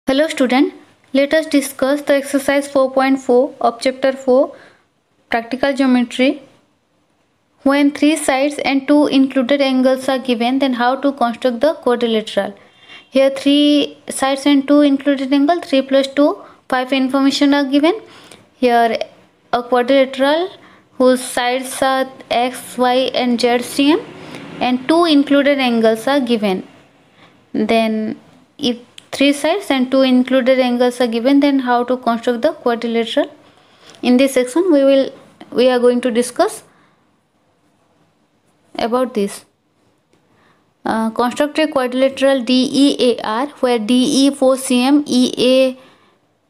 Hello student, let us discuss the exercise 4.4 of chapter 4 practical geometry. When three sides and two included angles are given, then how to construct the quadrilateral. Here three sides and two included angle, 3 plus 2, 5 information are given. Here a quadrilateral whose sides are x, y and z cm and two included angles are given. Then if three sides and two included angles are given, then how to construct the quadrilateral. In this section we are going to discuss about this. Construct a quadrilateral DEAR where DE 4 cm, EA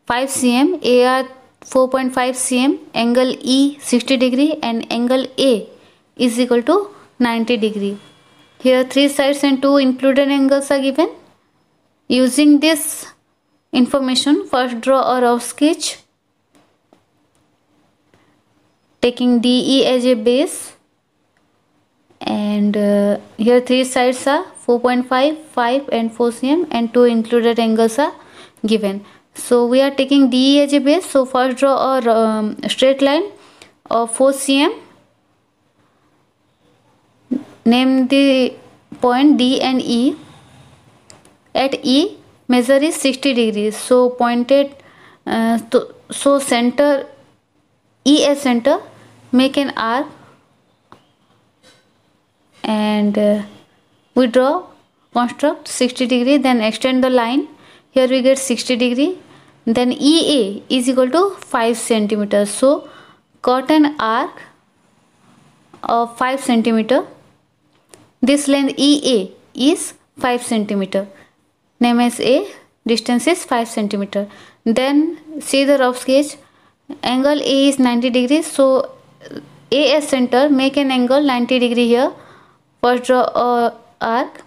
5 cm, AR 4.5 cm, angle E 60 degree and angle A is equal to 90 degree. Here three sides and two included angles are given. Using this information, first draw a rough sketch taking DE as a base, and here three sides are 4.5, 5 and 4 cm and two included angles are given. So we are taking DE as a base. So first draw a straight line of 4 cm. Name the point D and E. At E, measure is 60 degrees. So pointed, so center E as center, make an arc, and we draw, construct 60 degree. Then extend the line. Here we get 60 degree. Then EA is equal to 5 centimeters. So cut an arc of 5 centimeter. This length EA is 5 centimeter. Name as A, distance is 5 centimeter. Then see the rough sketch. Angle A is 90 degrees. So A as center, make an angle 90 degree here. First draw a arc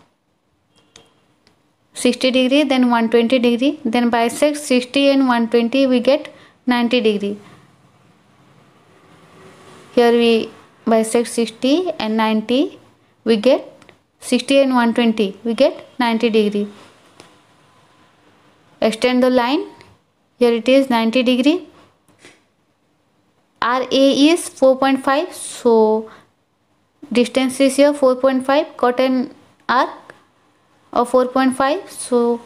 60 degree, then 120 degree, then bisect 60 and 120, we get 90 degree. Here we bisect 60 and 90, we get 60 and 120, we get 90 degree. Extend the line. Here it is 90 degree. RA is 4.5, so distance is here 4.5. Cut an arc of 4.5, so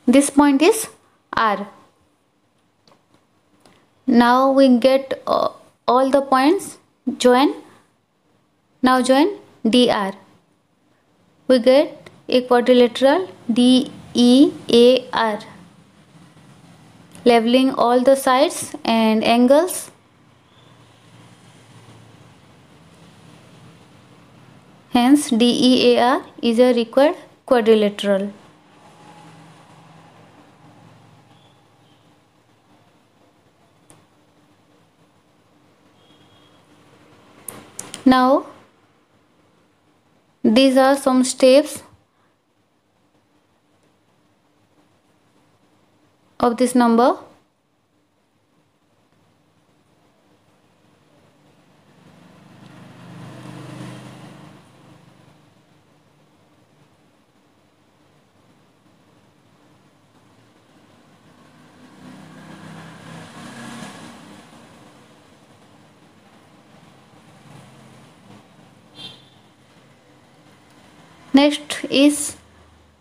this point is R. Now we get all the points join. Now join DR. We get a quadrilateral DEAR, leveling all the sides and angles. Hence DEAR is a required quadrilateral. Now these are some steps of this number. Next is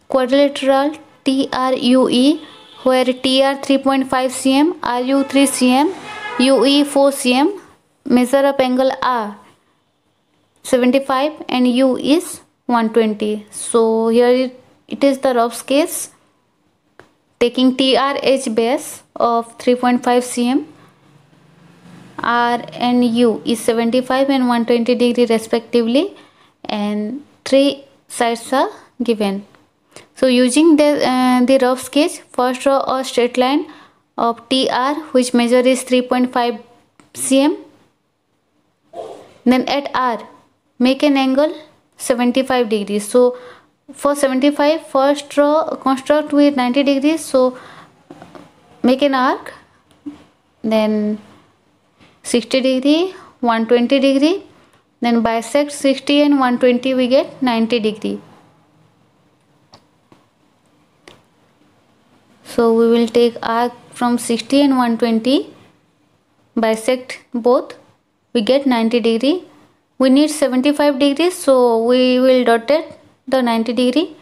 quadrilateral TRUE where TR 3.5 cm, RU 3 cm, UE 4 cm. Measure up angle R 75 and U is 120. So here it is the rough sketch taking TR as base of 3.5 cm. R and U is 75 and 120 degree respectively, and three sides are given. So using the rough sketch, first draw a straight line of TR which measure is 3.5 cm. Then at R, make an angle 75 degrees. So for 75, first draw, construct with 90 degrees. So make an arc, then 60 degree, 120 degree, then bisect 60 and 120, we get 90 degree. So we will take arc from 60 and 120, bisect both, we get 90 degree. We need 75 degrees, so we will rotate the 90 degree.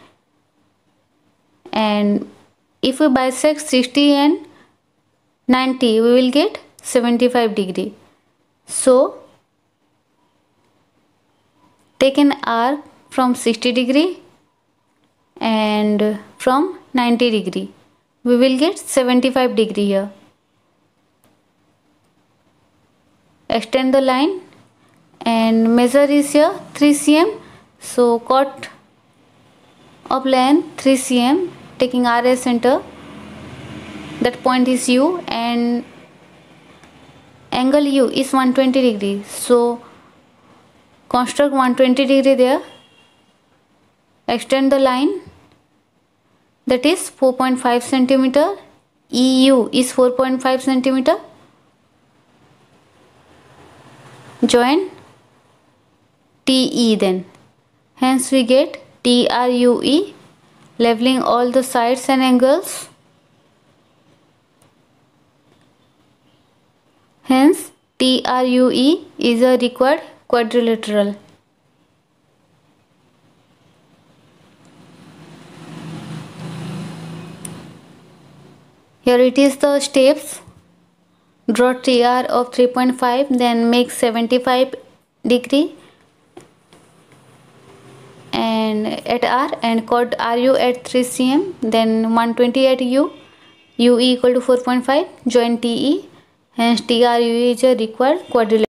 And if we bisect 60 and 90, we will get 75 degree. So take an arc from 60 degree and from 90 degree. We will get 75 degree here. Extend the line and measure is here 3 cm. So cut of length 3 cm, taking R as center. That point is U and angle U is 120 degree. So construct 120 degree there. Extend the line, that is 4.5 centimeter. EU is 4.5 centimeter. Join TE then. Hence we get TRUE, leveling all the sides and angles. Hence TRUE is a required quadrilateral. Here it is the steps. Draw TR of 3.5, then make 75 degree and at R and cut RU at 3 cm, then 120 at U, UE equal to 4.5, join TE, hence TRUE is a required quadrilateral.